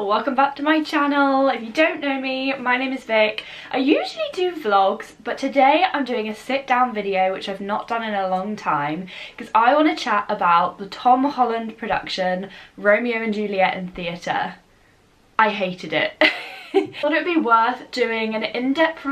welcome back to my channel. If you don't know me, my name is Vic. I usually do vlogs, but today I'm doing a sit down video which I've not done in a long time because I want to chat about the Tom Holland production Romeo and Juliet in theatre. I hated it. Thought it would be worth doing an in-depth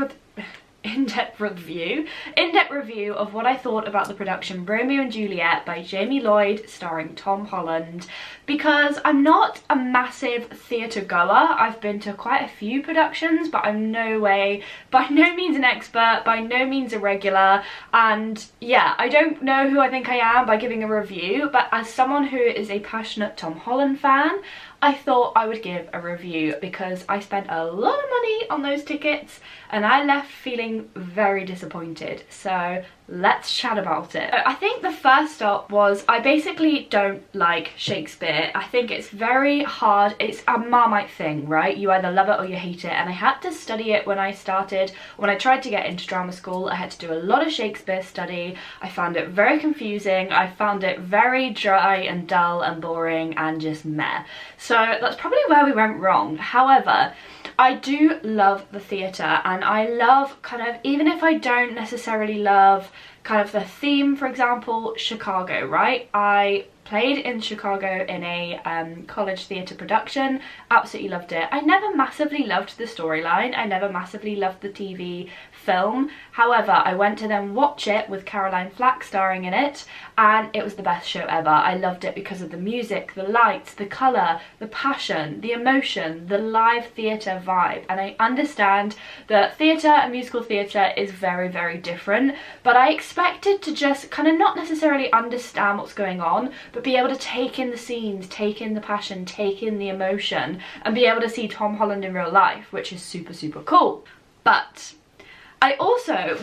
review of what I thought about the production Romeo and Juliet by Lloyd starring Tom Holland, because I'm not a massive theatre goer. I've been to quite a few productions, but I'm by no means an expert, by no means a regular, and yeah, I don't know who I think I am by giving a review, but as someone who is a passionate Tom Holland fan, I thought I would give a review because I spent a lot of money on those tickets and I left feeling very disappointed. So let's chat about it. I think the first stop was I basically don't like Shakespeare. I think it's very hard. It's a Marmite thing, right? You either love it or you hate it, and I had to study it when I tried to get into drama school. I had to do a lot of Shakespeare study. I found it very confusing. I found it very dry and dull and boring and just meh. So that's probably where we went wrong. However, I do love the theatre, and I love kind of, even if I don't necessarily love kind of the theme, for example, Chicago, right? I played in Chicago in a college theatre production, absolutely loved it. I never massively loved the storyline, I never massively loved the TV film. However, I went to then watch it with Caroline Flack starring in it, and it was the best show ever. I loved it because of the music, the lights, the colour, the passion, the emotion, the live theatre vibe. And I understand that theatre and musical theatre is very, very different, but I expected to just kind of not necessarily understand what's going on, but be able to take in the scenes, take in the passion, take in the emotion, and be able to see Tom Holland in real life, which is super, super cool. But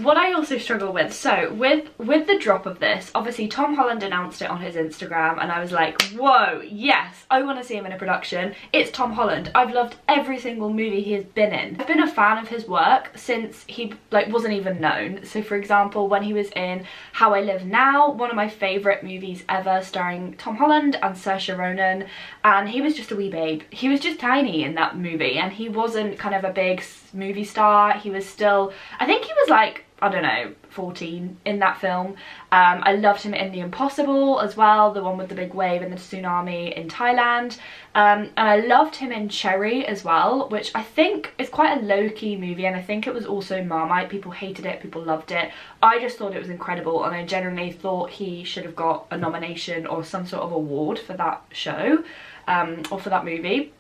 what I also struggle with, so with the drop of this, obviously Tom Holland announced it on his Instagram and I was like, whoa, yes, I want to see him in a production. It's Tom Holland. I've loved every single movie he has been in. I've been a fan of his work since he wasn't even known. So for example, when he was in How I Live Now, one of my favourite movies ever, starring Tom Holland and Saoirse Ronan, and he was just a wee babe. He was just tiny in that movie, and he wasn't kind of a big movie star. He was still, I think he was like, I don't know, 14 in that film. I loved him in The Impossible as well, the one with the big wave and the tsunami in Thailand, and I loved him in Cherry as well, which I think is quite a low-key movie, and I think it was also Marmite. People hated it, people loved it. I just thought it was incredible, and I genuinely thought he should have got a nomination or some sort of award for that show, or for that movie.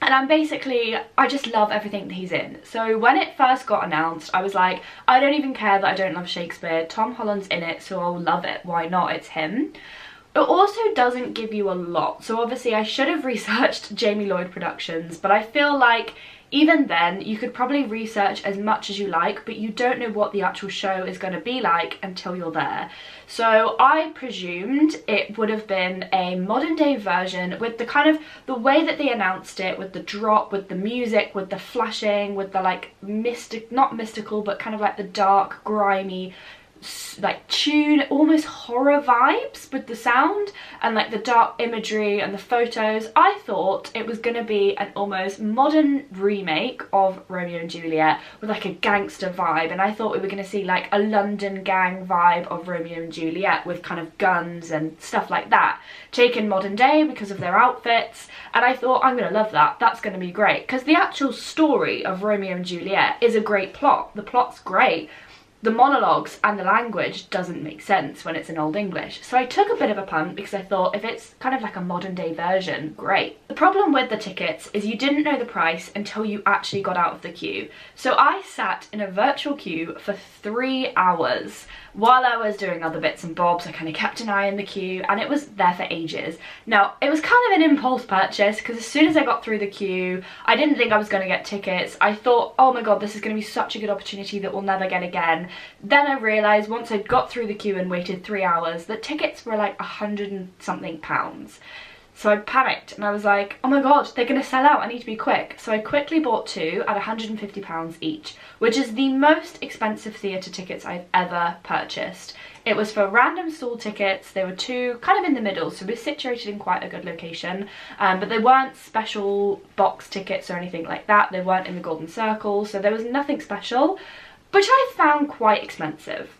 And I just love everything that he's in. So when it first got announced, I was like, I don't even care that I don't love Shakespeare. Tom Holland's in it, so I'll love it. Why not? It's him. It also doesn't give you a lot. So obviously I should have researched Lloyd Productions, but I feel like even then you could probably research as much as you like, but you don't know what the actual show is going to be like until you're there. So I presumed it would have been a modern day version with the kind of the way that they announced it, with the drop, with the music, with the flashing, with the like not mystical, but kind of like the dark, grimy like tune, almost horror vibes with the sound and like the dark imagery and the photos. I thought it was going to be an almost modern remake of Romeo and Juliet with like a gangster vibe, and I thought we were going to see like a London gang vibe of Romeo and Juliet with kind of guns and stuff like that, taken modern day because of their outfits. And I thought, I'm going to love that, that's going to be great, because the actual story of Romeo and Juliet is a great plot. The plot's great. The monologues and the language doesn't make sense when it's in Old English. So I took a bit of a punt because I thought if it's kind of like a modern day version, great. The problem with the tickets is you didn't know the price until you actually got out of the queue. So I sat in a virtual queue for 3 hours. While I was doing other bits and bobs, I kind of kept an eye on the queue, and it was there for ages. Now, it was kind of an impulse purchase because as soon as I got through the queue, I didn't think I was going to get tickets. I thought, oh my god, this is going to be such a good opportunity that we'll never get again. Then I realised once I'd got through the queue and waited 3 hours that tickets were like £100 and something. So I panicked and I was like, oh my god, they're going to sell out, I need to be quick. So I quickly bought 2 at £150 each, which is the most expensive theatre tickets I've ever purchased. It was for random stall tickets. There were two kind of in the middle, so we're situated in quite a good location, but they weren't special box tickets or anything like that. They weren't in the golden circle, so there was nothing special, which I found quite expensive.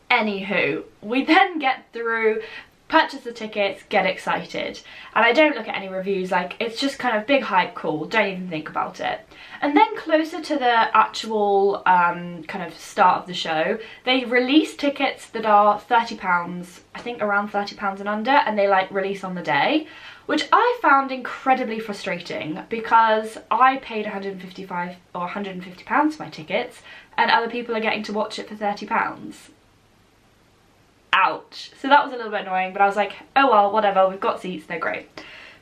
Anywho, we then get through, purchase the tickets, get excited, and I don't look at any reviews, like it's just kind of big hype, cool, don't even think about it. And then closer to the actual kind of start of the show, they release tickets that are £30, I think around £30 and under, and they like release on the day, which I found incredibly frustrating because I paid £155 or £150 for my tickets and other people are getting to watch it for £30. Ouch. So that was a little bit annoying, but I was like, oh well, whatever, we've got seats, they're great.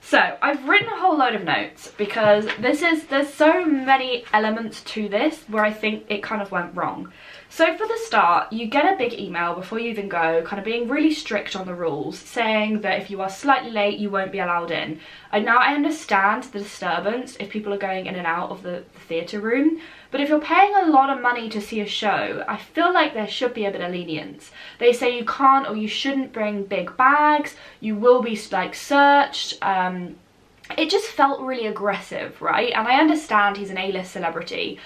So I've written a whole load of notes because there's so many elements to this where I think it kind of went wrong. So for the start, you get a big email before you even go, kind of being really strict on the rules, saying that if you are slightly late, you won't be allowed in. And now I understand the disturbance if people are going in and out of the theatre room, but if you're paying a lot of money to see a show, I feel like there should be a bit of lenience. They say you can't or you shouldn't bring big bags, you will be like searched. It just felt really aggressive, right? And I understand he's an A-list celebrity,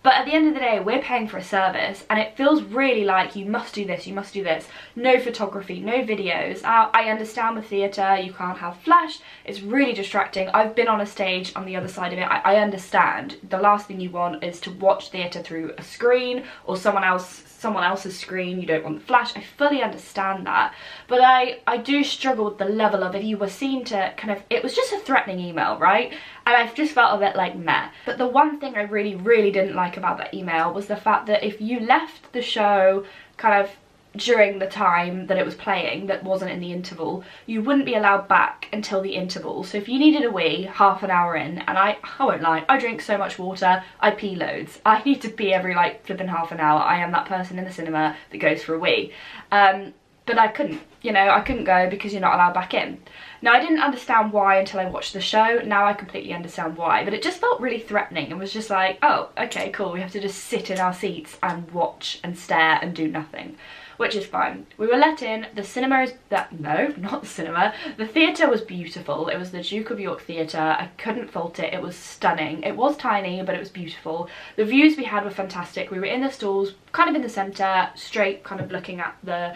but at the end of the day, we're paying for a service and it feels really like you must do this, you must do this. No photography, no videos. I understand with theatre, you can't have flash. It's really distracting. I've been on a stage on the other side of it. I understand. The last thing you want is to watch theatre through a screen or someone else's screen. You don't want the flash. I fully understand that. But I do struggle with the level of if you were seen to kind of, it was just a threatening email, right? And I've just felt a bit like meh. But the one thing I really, really didn't like about that email was the fact that if you left the show kind of during the time that it was playing, that wasn't in the interval, you wouldn't be allowed back until the interval. So if you needed a wee half an hour in, and I won't lie, I drink so much water, I pee loads. I need to pee every like flipping half an hour. I am that person in the cinema that goes for a wee. But I couldn't, you know, I couldn't go because you're not allowed back in. Now, I didn't understand why until I watched the show. Now I completely understand why, but it just felt really threatening and was just like, oh, okay, cool. We have to just sit in our seats and watch and stare and do nothing, which is fine. We were let in. The cinema is no, not the cinema. The theatre was beautiful. It was the Duke of York Theatre. I couldn't fault it. It was stunning. It was tiny, but it was beautiful. The views we had were fantastic. We were in the stalls, kind of in the centre, straight, kind of looking at the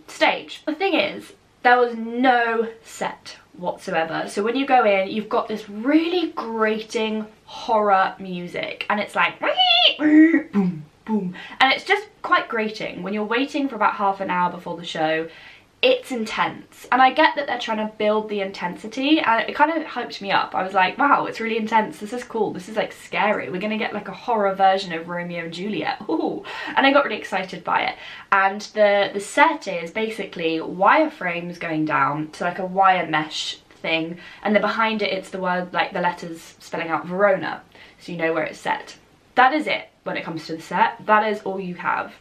stage. The thing is, there was no set whatsoever. So when you go in, you've got this really grating horror music, and it's like boom, boom, and it's just quite grating when you're waiting for about half an hour before the show. It's intense, and I get that they're trying to build the intensity, and it kind of hyped me up. I was like, wow, it's really intense, this is cool, this is like scary, we're gonna get like a horror version of Romeo and Juliet. Ooh. And I got really excited by it. And the set is basically wire frames going down to like a wire mesh thing, and then behind it it's the word, like the letters spelling out Verona, so you know where it's set. That is it when it comes to the set. That is all you have.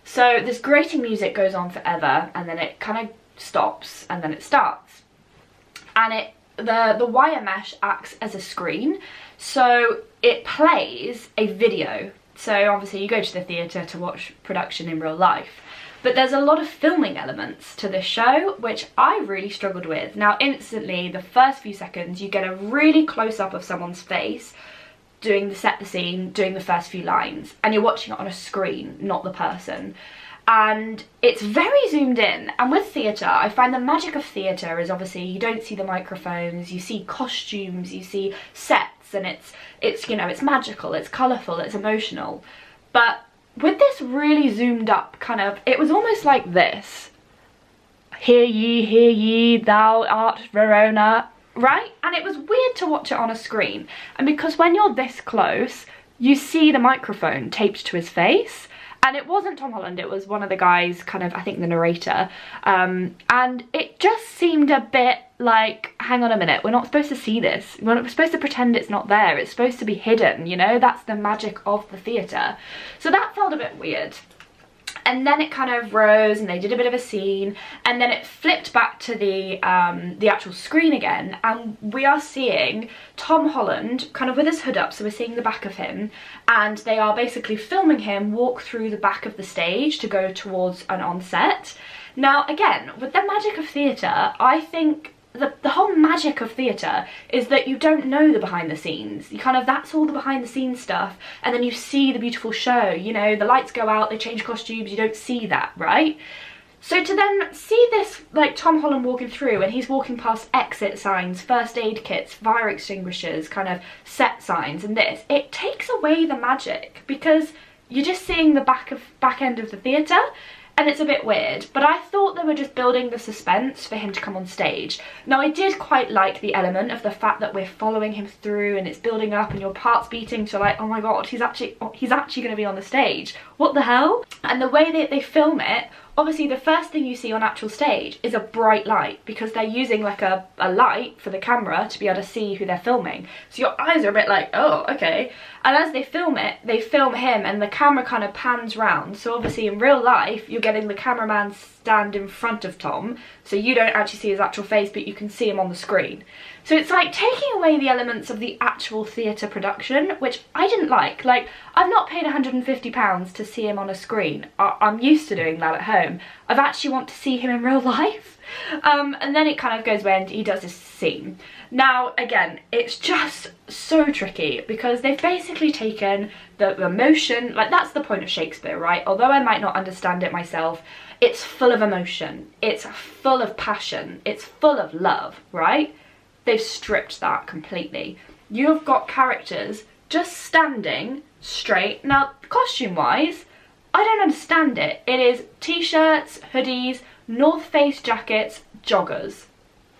So this grating music goes on forever, and then it kind of stops, and then it starts. And the wire mesh acts as a screen, so it plays a video. So obviously you go to the theatre to watch production in real life, but there's a lot of filming elements to this show, which I really struggled with. Now instantly, the first few seconds, you get a really close up of someone's face, doing the scene, doing the first few lines, and you're watching it on a screen, not the person. And it's very zoomed in. And with theatre, I find the magic of theatre is obviously you don't see the microphones, you see costumes, you see sets, and it's you know, it's magical, it's colourful, it's emotional. But with this really zoomed up kind of, it was almost like this. Hear ye, thou art Verona. Right? And it was weird to watch it on a screen, and because when you're this close you see the microphone taped to his face, and it wasn't Tom Holland, it was one of the guys, kind of, I think the narrator, and it just seemed a bit like, hang on a minute, we're not supposed to see this, we're supposed to pretend it's not there, it's supposed to be hidden, you know, that's the magic of the theatre. So that felt a bit weird. And then it kind of rose and they did a bit of a scene, and then it flipped back to the actual screen again, and we are seeing Tom Holland kind of with his hood up, so we're seeing the back of him, and they are basically filming him walk through the back of the stage to go towards an on-set. Now again, with the magic of theatre, I think the whole magic of theatre is that you don't know the behind the scenes. You kind of, that's all the behind the scenes stuff, and then you see the beautiful show, you know, the lights go out, they change costumes, you don't see that, right? So to then see this, like, Tom Holland walking through, and he's walking past exit signs, first aid kits, fire extinguishers, kind of set signs, and this, it takes away the magic, because you're just seeing the back end of the theatre, and it's a bit weird. But I thought they were just building the suspense for him to come on stage. Now I did quite like the element of the fact that we're following him through and it's building up and your heart's beating to like, oh my god, he's actually going to be on the stage. What the hell? And the way that they film it, obviously the first thing you see on actual stage is a bright light, because they're using like a light for the camera to be able to see who they're filming. So your eyes are a bit like, oh, okay. And as they film it, they film him and the camera kind of pans round. So obviously in real life, you're getting the cameraman stand in front of Tom, so you don't actually see his actual face, but you can see him on the screen. So it's like taking away the elements of the actual theatre production, which I didn't like. Like, I've not paid £150 to see him on a screen. I'm used to doing that at home. I've actually want to see him in real life. And then it kind of goes when he does this scene. Now, again, it's just so tricky, because they've basically taken the emotion, like that's the point of Shakespeare, right? Although I might not understand it myself, it's full of emotion, it's full of passion, it's full of love, right? They've stripped that completely. You've got characters just standing straight. Now, costume-wise, I don't understand it. It is t-shirts, hoodies, North Face jackets, joggers.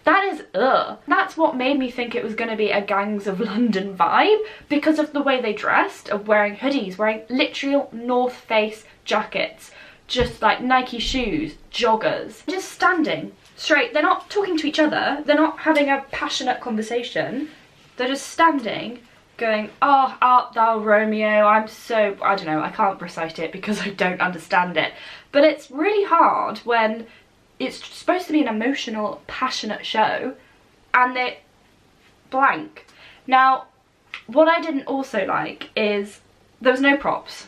That is ugh. That's what made me think it was going to be a Gangs of London vibe, because of the way they dressed, of wearing hoodies, wearing literal North Face jackets, just like Nike shoes, joggers, just standing straight. They're not talking to each other, they're not having a passionate conversation, they're just standing going, oh, art thou Romeo, I don't know, I can't recite it because I don't understand it. But it's really hard when it's supposed to be an emotional, passionate show, and they blank. Now, what I didn't also like is there was no props.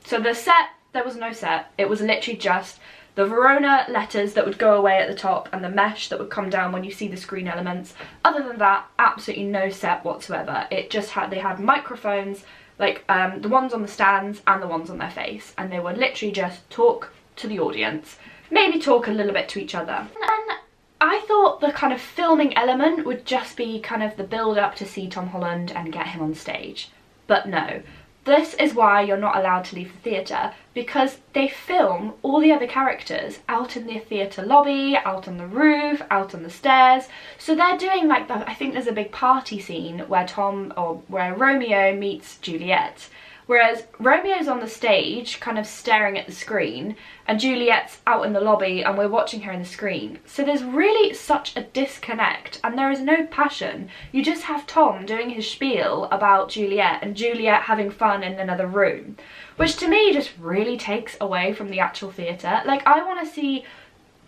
So the set, there was no set. It was literally just the Verona letters that would go away at the top and the mesh that would come down when you see the screen elements. Other than that, absolutely no set whatsoever. It just had, they had microphones, like the ones on the stands and the ones on their face, and they would literally just talk to the audience, maybe talk a little bit to each other. And I thought the kind of filming element would just be kind of the build up to see Tom Holland and get him on stage. But no. This is why you're not allowed to leave the theatre, because they film all the other characters out in the theatre lobby, out on the roof, out on the stairs. So they're doing like I think there's a big party scene where where Romeo meets Juliet. Whereas Romeo's on the stage, kind of staring at the screen, and Juliet's out in the lobby and we're watching her in the screen. So there's really such a disconnect, and there is no passion. You just have Tom doing his spiel about Juliet and Juliet having fun in another room, which to me just really takes away from the actual theatre. Like, I want to see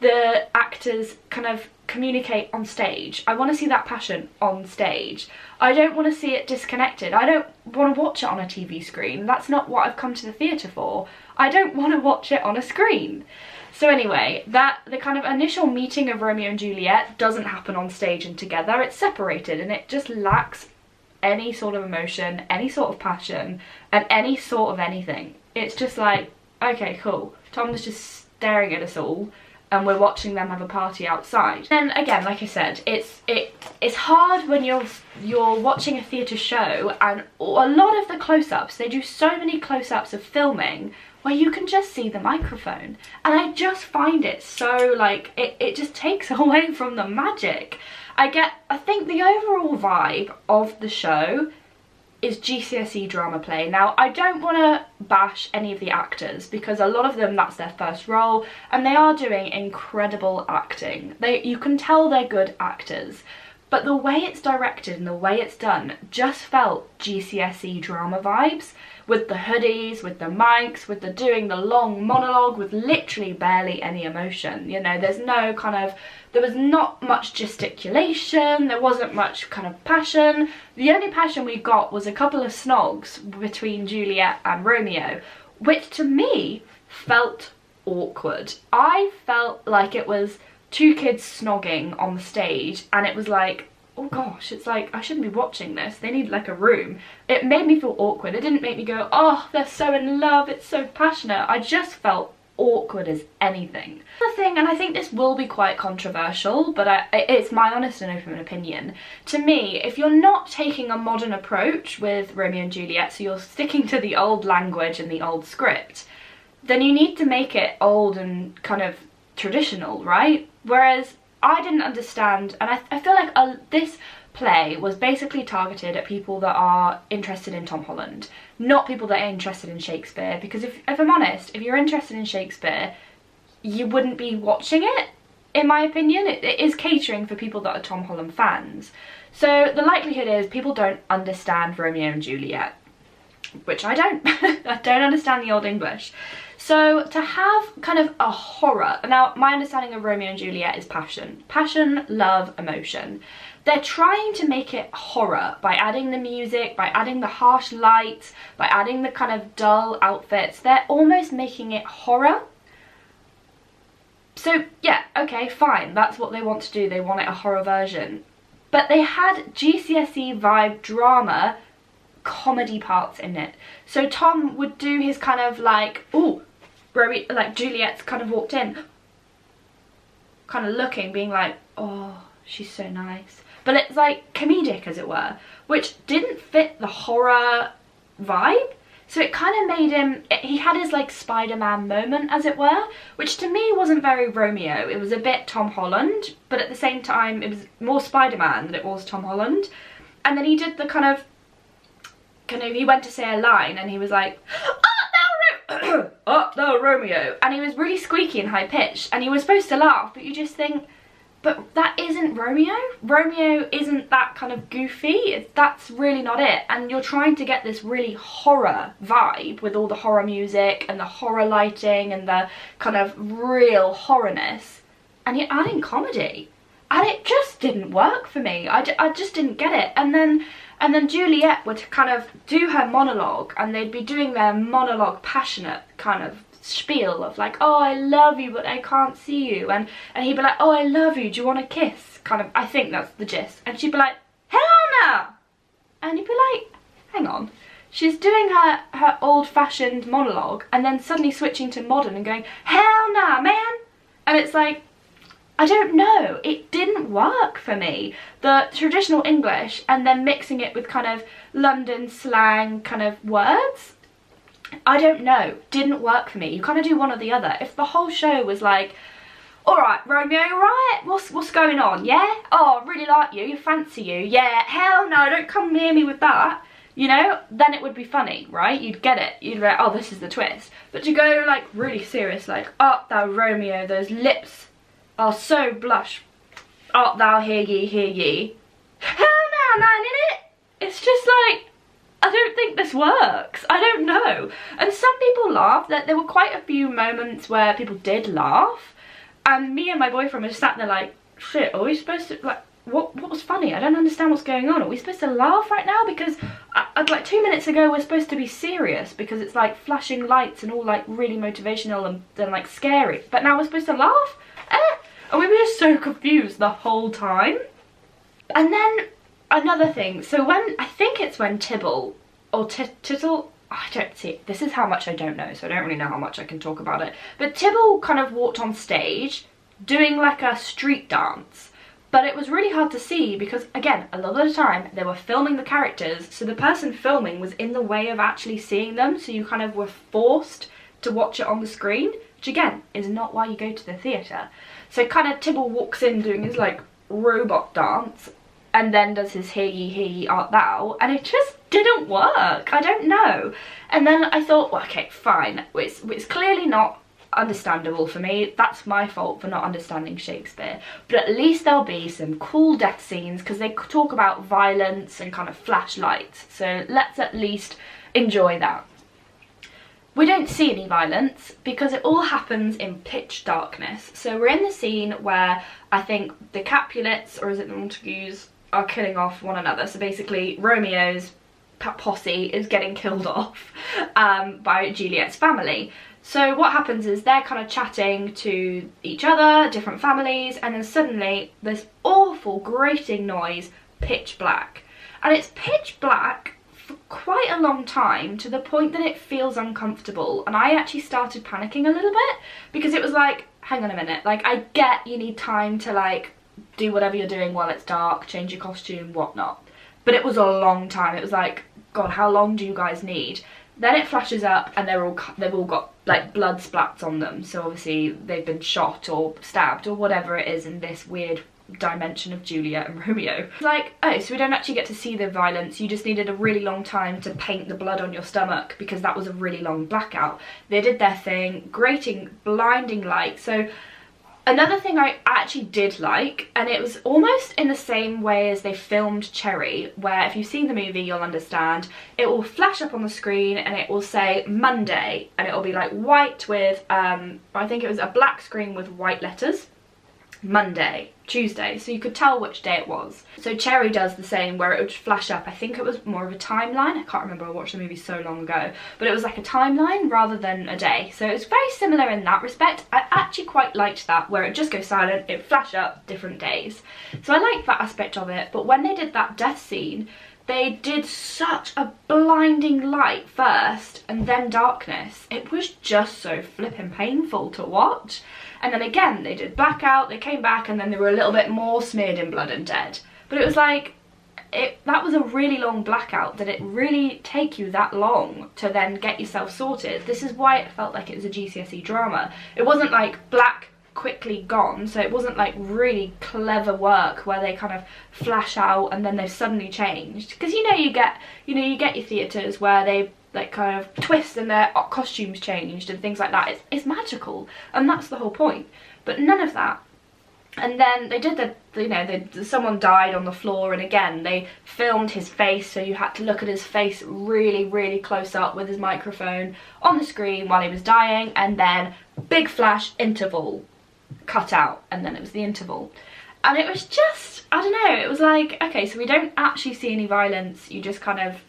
the actors kind of communicate on stage. I want to see that passion on stage. I don't want to see it disconnected. I don't want to watch it on a TV screen. That's not what I've come to the theatre for. I don't want to watch it on a screen. So anyway, the kind of initial meeting of Romeo and Juliet doesn't happen on stage and together. It's separated, and it just lacks any sort of emotion, any sort of passion, and any sort of anything. It's just like, okay, cool. Tom was just staring at us all, and we're watching them have a party outside. And again, like I said, it's hard when you're watching a theatre show, and a lot of the close-ups, they do so many close-ups of filming where you can just see the microphone, and I just find it so like it just takes away from the magic. I think the overall vibe of the show is GCSE drama play. Now, I don't want to bash any of the actors, because a lot of them, that's their first role, and they are doing incredible acting. You can tell they're good actors, but the way it's directed and the way it's done just felt GCSE drama vibes, with the hoodies, with the mics, with the doing the long monologue with literally barely any emotion. You know, there's no kind of, there was not much gesticulation, there wasn't much kind of passion. The only passion we got was a couple of snogs between Juliet and Romeo, which to me felt awkward. I felt like it was two kids snogging on the stage, and it was like, oh gosh, it's like, I shouldn't be watching this. They need like a room. It made me feel awkward. It didn't make me go, oh, they're so in love, it's so passionate. I just felt awkward as anything. The thing, and I think this will be quite controversial, but it's my honest and open opinion. To me, if you're not taking a modern approach with Romeo and Juliet, so you're sticking to the old language and the old script, then you need to make it old and kind of traditional, right? Whereas I didn't understand, and I feel like this play was basically targeted at people that are interested in Tom Holland, not people that are interested in Shakespeare, because if I'm honest, if you're interested in Shakespeare, you wouldn't be watching it, in my opinion. It is catering for people that are Tom Holland fans. So the likelihood is people don't understand Romeo and Juliet, which I don't. I don't understand the Old English. So to have kind of a horror, now my understanding of Romeo and Juliet is passion. Passion, love, emotion. They're trying to make it horror by adding the music, by adding the harsh lights, by adding the kind of dull outfits. They're almost making it horror. So yeah, okay, fine, that's what they want to do. They want it a horror version. But they had GCSE vibe drama comedy parts in it. So Tom would do his kind of like, ooh, like Juliet's kind of walked in, kind of looking, being like, oh, she's so nice. But it's like comedic, as it were, which didn't fit the horror vibe. So it kind of made him, he had his like Spider-Man moment, as it were, which to me wasn't very Romeo. It was a bit Tom Holland, but at the same time it was more Spider-Man than it was Tom Holland. And then he did the kind of, he went to say a line and he was like, oh, no, Romeo, and he was really squeaky and high pitched, and he was supposed to laugh, but you just think, but that isn't Romeo. Romeo isn't that kind of goofy. That's really not it. And you're trying to get this really horror vibe with all the horror music and the horror lighting and the kind of real horrorness, and you're adding comedy, and it just didn't work for me. I just didn't get it. And then Juliet would kind of do her monologue, and they'd be doing their monologue passionate kind of spiel of like, oh, I love you but I can't see you, and he'd be like, oh, I love you, do you want a kiss, kind of, I think that's the gist. And she'd be like, hell no, and you'd be like, hang on, she's doing her old-fashioned monologue and then suddenly switching to modern and going, hell no, man. And it's like, I don't know, it didn't work for me. The traditional English and then mixing it with kind of London slang kind of words, I don't know, didn't work for me. You kind of do one or the other. If the whole show was like, alright Romeo, right, what's going on, yeah? Oh, I really like you, fancy you, yeah, hell no, don't come near me with that, you know, then it would be funny, right? You'd get it, you'd be like, oh, this is the twist. But to go like really serious, like, art thou Romeo, those lips are so blush, art thou hear ye, hell no, man, innit? It's just like, I don't think this works. I don't know. And some people laughed. There were quite a few moments where people did laugh, and me and my boyfriend were just sat there like, shit, are we supposed to, like, what was funny? I don't understand what's going on. Are we supposed to laugh right now? Because like 2 minutes ago we're supposed to be serious because it's like flashing lights and all like really motivational and like scary, but now we're supposed to laugh? And we were just so confused the whole time. And then another thing, so when, I think it's when Tibble, or Tittle, I don't see, this is how much I don't know, so I don't really know how much I can talk about it, but Tibble kind of walked on stage doing like a street dance, but it was really hard to see because, again, a lot of the time they were filming the characters, so the person filming was in the way of actually seeing them, so you kind of were forced to watch it on the screen, which again is not why you go to the theatre. So kind of Tibble walks in doing his like robot dance, and then does his hear ye, art thou, and it just didn't work. I don't know. And then I thought, well, okay, fine, it's clearly not understandable for me. That's my fault for not understanding Shakespeare. But at least there'll be some cool death scenes because they talk about violence and kind of flashlights. So let's at least enjoy that. We don't see any violence because it all happens in pitch darkness. So we're in the scene where I think the Capulets, or is it the Montagues, are killing off one another. So basically Romeo's posse is getting killed off by Juliet's family. So what happens is they're kind of chatting to each other, different families, and then suddenly this awful grating noise, pitch black. And it's pitch black for quite a long time, to the point that it feels uncomfortable, and I actually started panicking a little bit because it was like, hang on a minute, like I get you need time to like do whatever you're doing while it's dark, change your costume, whatnot, but it was a long time. It was like, God, how long do you guys need? Then it flashes up and they've all got like blood splats on them, so obviously they've been shot or stabbed or whatever it is in this weird dimension of Juliet and Romeo. Like, oh, so we don't actually get to see the violence, you just needed a really long time to paint the blood on your stomach because that was a really long blackout. They did their thing, grating, blinding light. So another thing I actually did like, and it was almost in the same way as they filmed Cherry, where if you've seen the movie you'll understand, it will flash up on the screen and it will say Monday, and it will be like white with, I think it was a black screen with white letters, Monday, Tuesday, so you could tell which day it was. So Cherry does the same, where it would flash up, I think it was more of a timeline, I can't remember, I watched the movie so long ago, but it was like a timeline rather than a day, so it was very similar in that respect. I actually quite liked that, where it just goes silent, it flash up different days, so I liked that aspect of it. But when they did that death scene, they did such a blinding light first and then darkness, it was just so flipping painful to watch. And then again they did blackout, they came back, and then they were a little bit more smeared in blood and dead. But it was like, that was a really long blackout. Did it really take you that long to then get yourself sorted? This is why it felt like it was a GCSE drama. It wasn't like black, quickly gone, so it wasn't like really clever work where they kind of flash out and then they've suddenly changed. Because you get your theatres where they like kind of twist and their costumes changed and things like that. It's magical, and that's the whole point. But none of that. And then they did someone died on the floor, and again they filmed his face, so you had to look at his face really, really close up with his microphone on the screen while he was dying, and then big flash, interval, cut out, and then it was the interval. And it was just, I don't know, it was like, okay, so we don't actually see any violence, you just kind of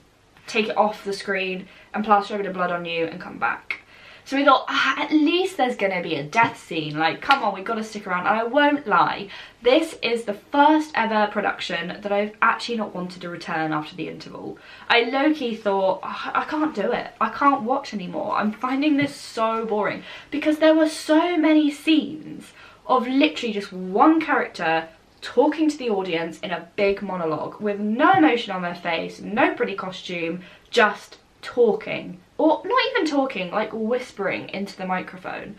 take it off the screen and plaster a bit of blood on you and come back. So we thought, at least there's gonna be a death scene, like come on, we've got to stick around. And I won't lie, this is the first ever production that I've actually not wanted to return after the interval. I low-key thought, oh, I can't do it, I can't watch anymore, I'm finding this so boring, because there were so many scenes of literally just one character talking to the audience in a big monologue with no emotion on their face, no pretty costume, just talking, or not even talking, like whispering into the microphone.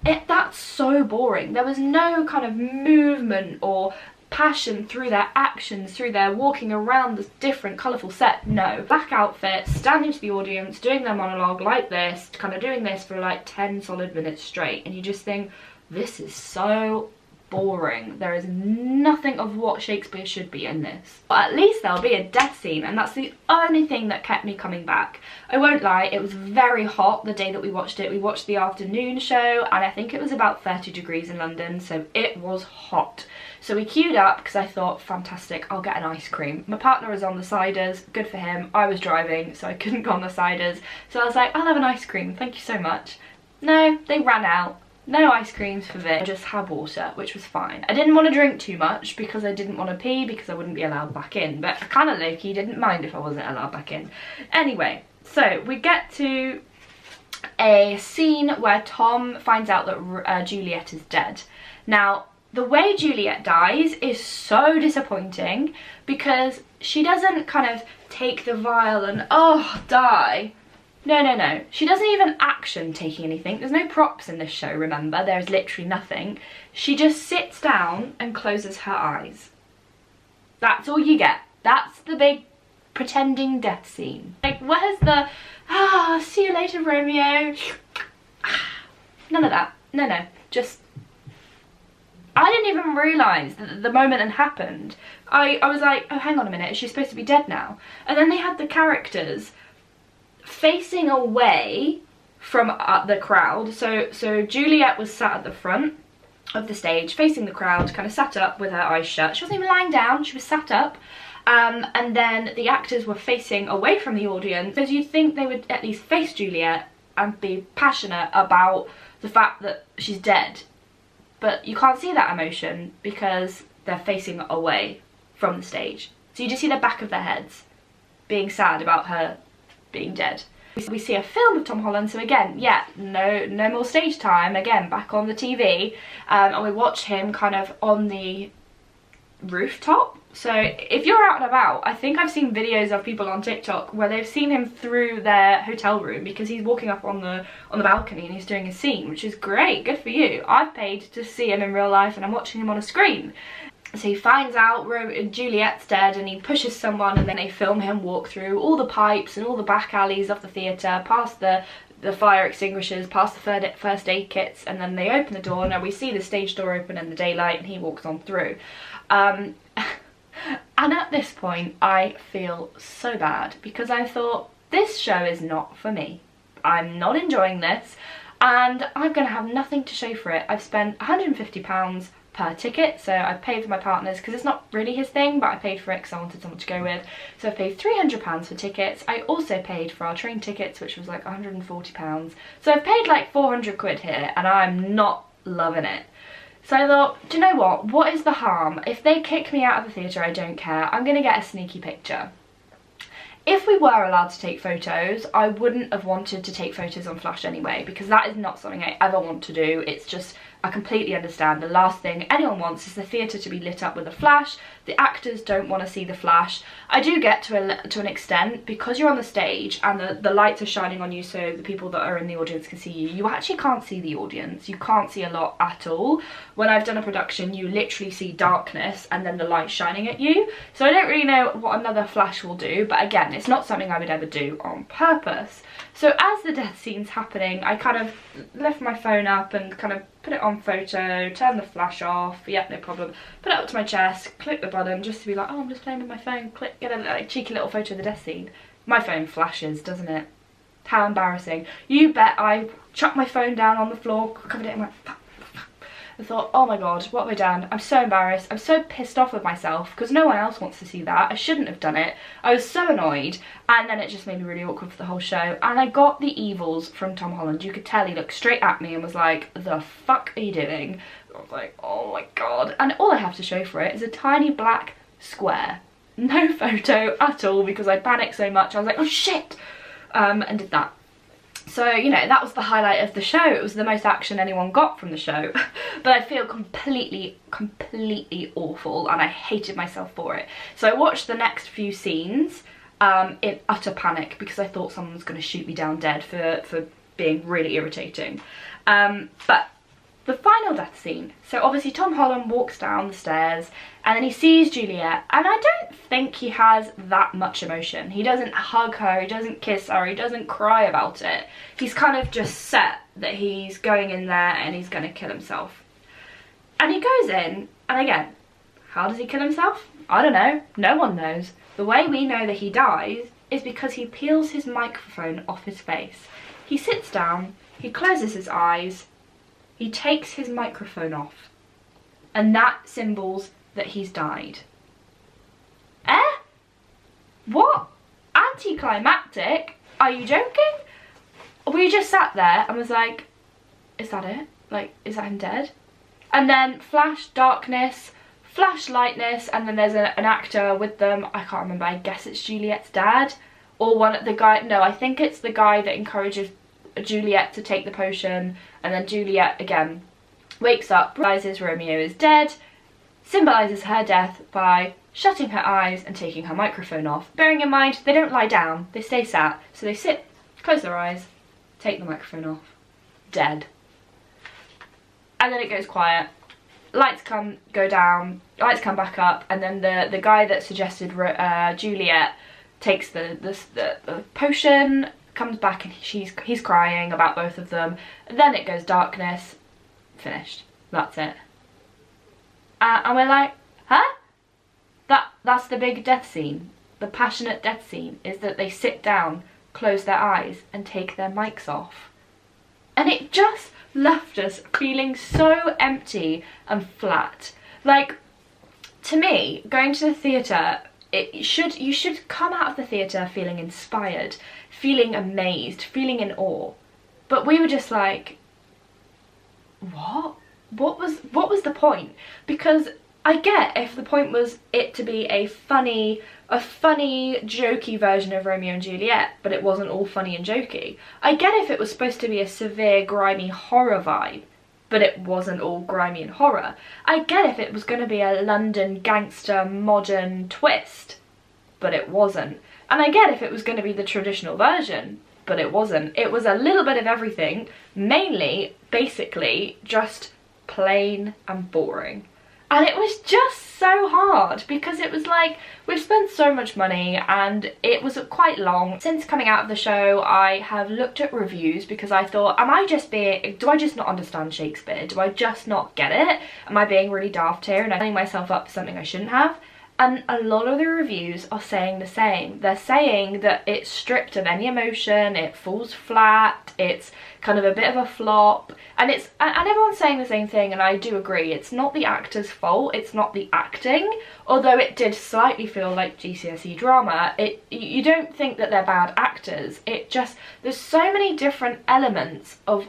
That's so boring. There was no kind of movement or passion through their actions, through their walking around this different colourful set. No, black outfits, standing to the audience, doing their monologue like this, kind of doing this for like 10 solid minutes straight, and you just think, this is so boring. There is nothing of what Shakespeare should be in this. But at least there'll be a death scene, and that's the only thing that kept me coming back. I won't lie, it was very hot the day that we watched it. We watched the afternoon show, and I think it was about 30 degrees in London, so it was hot. So we queued up because I thought, fantastic, I'll get an ice cream. My partner was on the ciders, good for him. I was driving, so I couldn't go on the ciders. So I was like, I'll have an ice cream, thank you so much. No, they ran out. No ice creams for this. I just had water, which was fine. I didn't want to drink too much because I didn't want to pee, because I wouldn't be allowed back in. But I kind of low-key didn't mind if I wasn't allowed back in. Anyway, so we get to a scene where Tom finds out that Juliet is dead. Now, the way Juliet dies is so disappointing because she doesn't kind of take the vial and, oh, die. No. She doesn't even action taking anything. There's no props in this show, remember? There's literally nothing. She just sits down and closes her eyes. That's all you get. That's the big pretending death scene. Like, where's the, see you later, Romeo? None of that. No, no. Just... I didn't even realise that the moment it happened. I was like, oh, hang on a minute, is she supposed to be dead now? And then they had the characters facing away from the crowd. So Juliet was sat at the front of the stage, facing the crowd, kind of sat up with her eyes shut. She wasn't even lying down, she was sat up. And then the actors were facing away from the audience, because you'd think they would at least face Juliet and be passionate about the fact that she's dead. But you can't see that emotion because they're facing away from the stage. So you just see the back of their heads being sad about her being dead. We see a film of Tom Holland, so again, yeah, no more stage time, again, back on the TV. And we watch him kind of on the rooftop. So if you're out and about, I think I've seen videos of people on TikTok where they've seen him through their hotel room because he's walking up on the balcony and he's doing a scene, which is great, good for you. I've paid to see him in real life and I'm watching him on a screen. So he finds out Juliet's dead and he pushes someone, and then they film him walk through all the pipes and all the back alleys of the theatre, past the fire extinguishers, past the first aid kits, and then they open the door. Now we see the stage door open in the daylight and he walks on through. And at this point I feel so bad because I thought, this show is not for me. I'm not enjoying this and I'm going to have nothing to show for it. I've spent £150 per ticket, so I've paid for my partner's because it's not really his thing, but I paid for it because I wanted someone to go with. So I paid £300 for tickets. I also paid for our train tickets, which was like £140. So I've paid like 400 quid here and I'm not loving it. So I thought, do you know what is the harm? If they kick me out of the theatre, I don't care. I'm going to get a sneaky picture. If we were allowed to take photos, I wouldn't have wanted to take photos on flash anyway, because that is not something I ever want to do. It's just, I completely understand. The last thing anyone wants is the theatre to be lit up with a flash. The actors don't want to see the flash. I do get to an extent, because you're on the stage and the lights are shining on you so the people that are in the audience can see you. You actually can't see the audience. You can't see a lot at all. When I've done a production, you literally see darkness and then the light shining at you. So I don't really know what another flash will do, but again, it's not something I would ever do on purpose. So as the death scene's happening, I kind of lift my phone up and kind of put it on photo, turn the flash off, yep, no problem. Put it up to my chest, click the button just to be like, oh, I'm just playing with my phone, click, get a like, cheeky little photo of the death scene. My phone flashes, doesn't it? How embarrassing. You bet I chucked my phone down on the floor, covered it in my... I thought, oh my god, what have I done? I'm so embarrassed. I'm so pissed off with myself because no one else wants to see that. I shouldn't have done it. I was so annoyed, and then it just made me really awkward for the whole show. And I got the evils from Tom Holland. You could tell he looked straight at me and was like, the fuck are you doing? I was like, oh my god. And all I have to show for it is a tiny black square. No photo at all because I panicked so much. I was like, oh shit, and did that. So, you know, that was the highlight of the show. It was the most action anyone got from the show. But I feel completely awful and I hated myself for it. So I watched the next few scenes in utter panic because I thought someone was going to shoot me down dead for being really irritating. But the final death scene. So obviously Tom Holland walks down the stairs and then he sees Juliet, and I don't think he has that much emotion. He doesn't hug her, he doesn't kiss her, he doesn't cry about it. He's kind of just set that he's going in there and he's going to kill himself. And he goes in, and again, how does he kill himself? I don't know, no one knows. The way we know that he dies is because he peels his microphone off his face. He sits down, he closes his eyes, he takes his microphone off, and that symbols that he's died. What? Anticlimactic? Are you joking? We just sat there and was like, is that it? Like, is that him dead? And then flash darkness, flash lightness, and then there's an actor with them. I can't remember, I guess it's Juliet's dad, or the guy, no, I think it's the guy that encourages Juliet to take the potion, and then Juliet again wakes up, realizes Romeo is dead, symbolises her death by shutting her eyes and taking her microphone off. Bearing in mind, they don't lie down, they stay sat. So they sit, close their eyes, take the microphone off, dead. And then it goes quiet. Lights go down, lights come back up, and then the guy that suggested Juliet takes the potion, comes back and he's crying about both of them. Then it goes darkness, finished. That's it. And we're like, huh? That's the big death scene. The passionate death scene is that they sit down, close their eyes and take their mics off. And it just left us feeling so empty and flat. Like, to me, going to the theatre, you should come out of the theatre feeling inspired, feeling amazed, feeling in awe. But we were just like, what? What was the point? Because I get if the point was it to be a funny, jokey version of Romeo and Juliet, but it wasn't all funny and jokey. I get if it was supposed to be a severe, grimy horror vibe, but it wasn't all grimy and horror. I get if it was going to be a London gangster modern twist, but it wasn't. And I get if it was going to be the traditional version, but it wasn't. It was a little bit of everything, mainly, basically, just plain and boring. And it was just so hard because it was like, we've spent so much money and it was quite long. Since coming out of the show, I have looked at reviews because I thought, do I just not understand Shakespeare? Do I just not get it? Am I being really daft here and I'm setting myself up for something I shouldn't have? And a lot of the reviews are saying the same. They're saying that it's stripped of any emotion, it falls flat, it's kind of a bit of a flop, and everyone's saying the same thing, and I do agree. It's not the actor's fault, it's not the acting, although it did slightly feel like GCSE drama. You don't think that they're bad actors, there's so many different elements of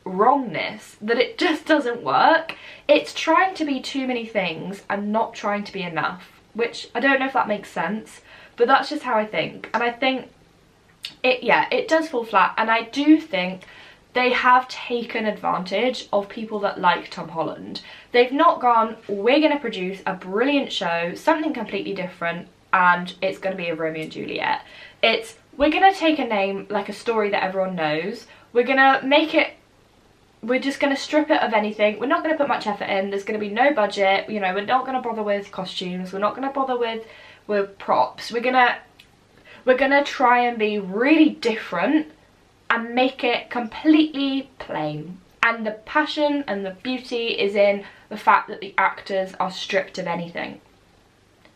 wrongness that it just doesn't work. It's trying to be too many things and not trying to be enough, which I don't know if that makes sense, but that's just how I think. And I think it does fall flat, and I do think they have taken advantage of people that like Tom Holland. They've not gone, we're going to produce a brilliant show, something completely different, and it's going to be a Romeo and Juliet. We're going to take a name, like a story that everyone knows, we're going to make it, we're just going to strip it of anything, we're not going to put much effort in, there's going to be no budget, you know, we're not going to bother with costumes, we're not going to bother with props, we're going to try and be really different and make it completely plain. And the passion and the beauty is in the fact that the actors are stripped of anything.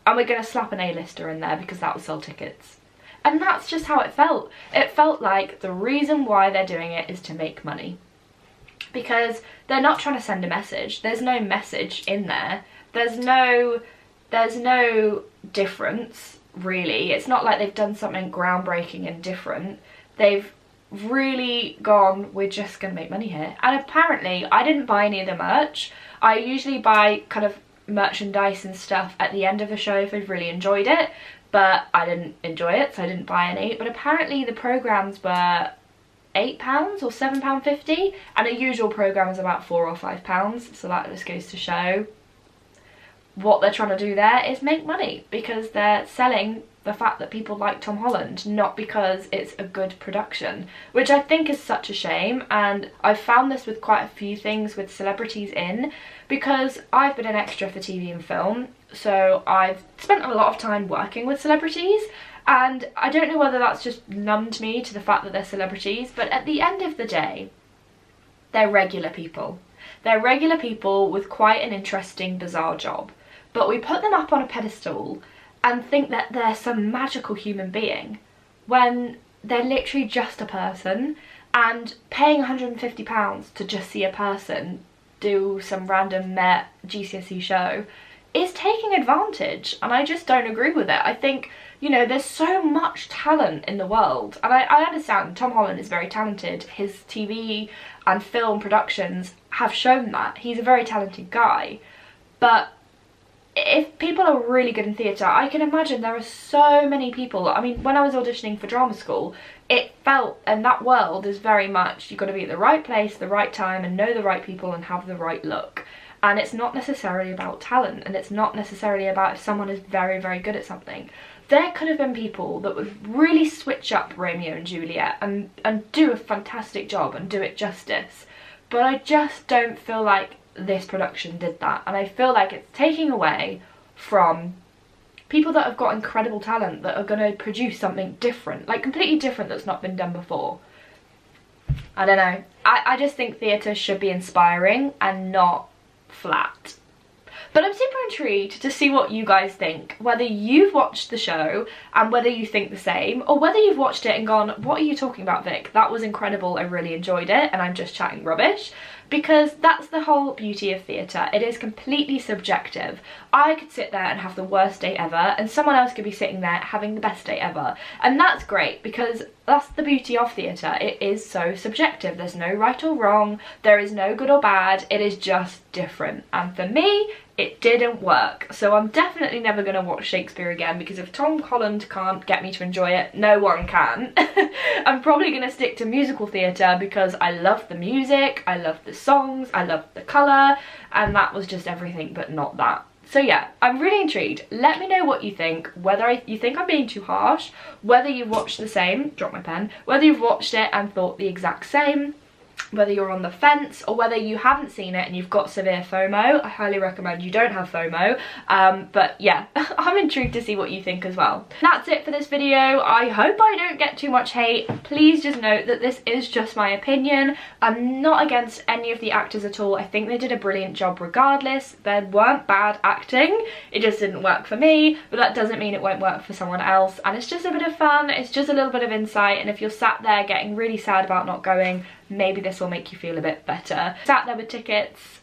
And we're going to slap an A-lister in there because that will sell tickets. And that's just how it felt. It felt like the reason why they're doing it is to make money. Because they're not trying to send a message. There's no message in there. There's no difference, really. It's not like they've done something groundbreaking and different. They've really gone, we're just gonna make money here. And apparently I didn't buy any of the merch. I usually buy kind of merchandise and stuff at the end of the show if I've really enjoyed it, but I didn't enjoy it, so I didn't buy any. But apparently the programs were £8 or £7.50, and a usual program is about £4 or £5, so that just goes to show what they're trying to do there is make money, because they're selling the fact that people like Tom Holland, not because it's a good production, which I think is such a shame. And I've found this with quite a few things with celebrities in, because I've been an extra for TV and film, so I've spent a lot of time working with celebrities, and I don't know whether that's just numbed me to the fact that they're celebrities, but at the end of the day, they're regular people. They're regular people with quite an interesting, bizarre job. But we put them up on a pedestal and think that they're some magical human being when they're literally just a person, and paying £150 to just see a person do some random GCSE show is taking advantage, and I just don't agree with it. I think, you know, there's so much talent in the world, and I understand Tom Holland is very talented. His TV and film productions have shown that. He's a very talented guy, but if people are really good in theatre, I can imagine there are so many people. I mean, when I was auditioning for drama school, it felt, and that world is very much, you've got to be at the right place, the right time, and know the right people and have the right look. And it's not necessarily about talent, and it's not necessarily about if someone is very, very good at something. There could have been people that would really switch up Romeo and Juliet and do a fantastic job and do it justice. But I just don't feel like this production did that, and I feel like it's taking away from people that have got incredible talent that are going to produce something different, like completely different, that's not been done before. I don't know. I just think theatre should be inspiring and not flat. But I'm super intrigued to see what you guys think, whether you've watched the show and whether you think the same, or whether you've watched it and gone, what are you talking about, Vic? That was incredible, I really enjoyed it, and I'm just chatting rubbish. Because that's the whole beauty of theatre. It is completely subjective. I could sit there and have the worst day ever, and someone else could be sitting there having the best day ever. And that's great, because that's the beauty of theatre. It is so subjective. There's no right or wrong. There is no good or bad. It is just different. And for me, it didn't work. So I'm definitely never going to watch Shakespeare again, because if Tom Holland can't get me to enjoy it, no one can. I'm probably going to stick to musical theatre because I love the music, I love the songs, I love the colour, and that was just everything but not that. So yeah, I'm really intrigued. Let me know what you think, whether you think I'm being too harsh, whether you've watched the same, drop my pen, whether you've watched it and thought the exact same, whether you're on the fence, or whether you haven't seen it and you've got severe FOMO. I highly recommend you don't have FOMO, but yeah, I'm intrigued to see what you think as well. That's it for this video. I hope I don't get too much hate. Please just note that this is just my opinion. I'm not against any of the actors at all. I think they did a brilliant job regardless. There weren't bad acting, it just didn't work for me, but that doesn't mean it won't work for someone else, and it's just a bit of fun, it's just a little bit of insight, and if you're sat there getting really sad about not going, maybe this will make you feel a bit better. Sat there with tickets,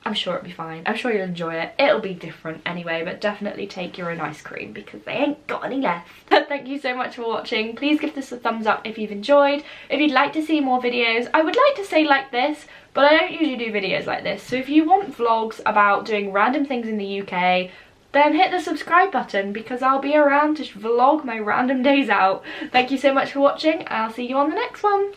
I'm sure it'll be fine. I'm sure you'll enjoy it. It'll be different anyway, but definitely take your own ice cream because they ain't got any left. Thank you so much for watching. Please give this a thumbs up if you've enjoyed. If you'd like to see more videos, I would like to say like this, but I don't usually do videos like this. So if you want vlogs about doing random things in the UK, then hit the subscribe button because I'll be around to vlog my random days out. Thank you so much for watching, and I'll see you on the next one.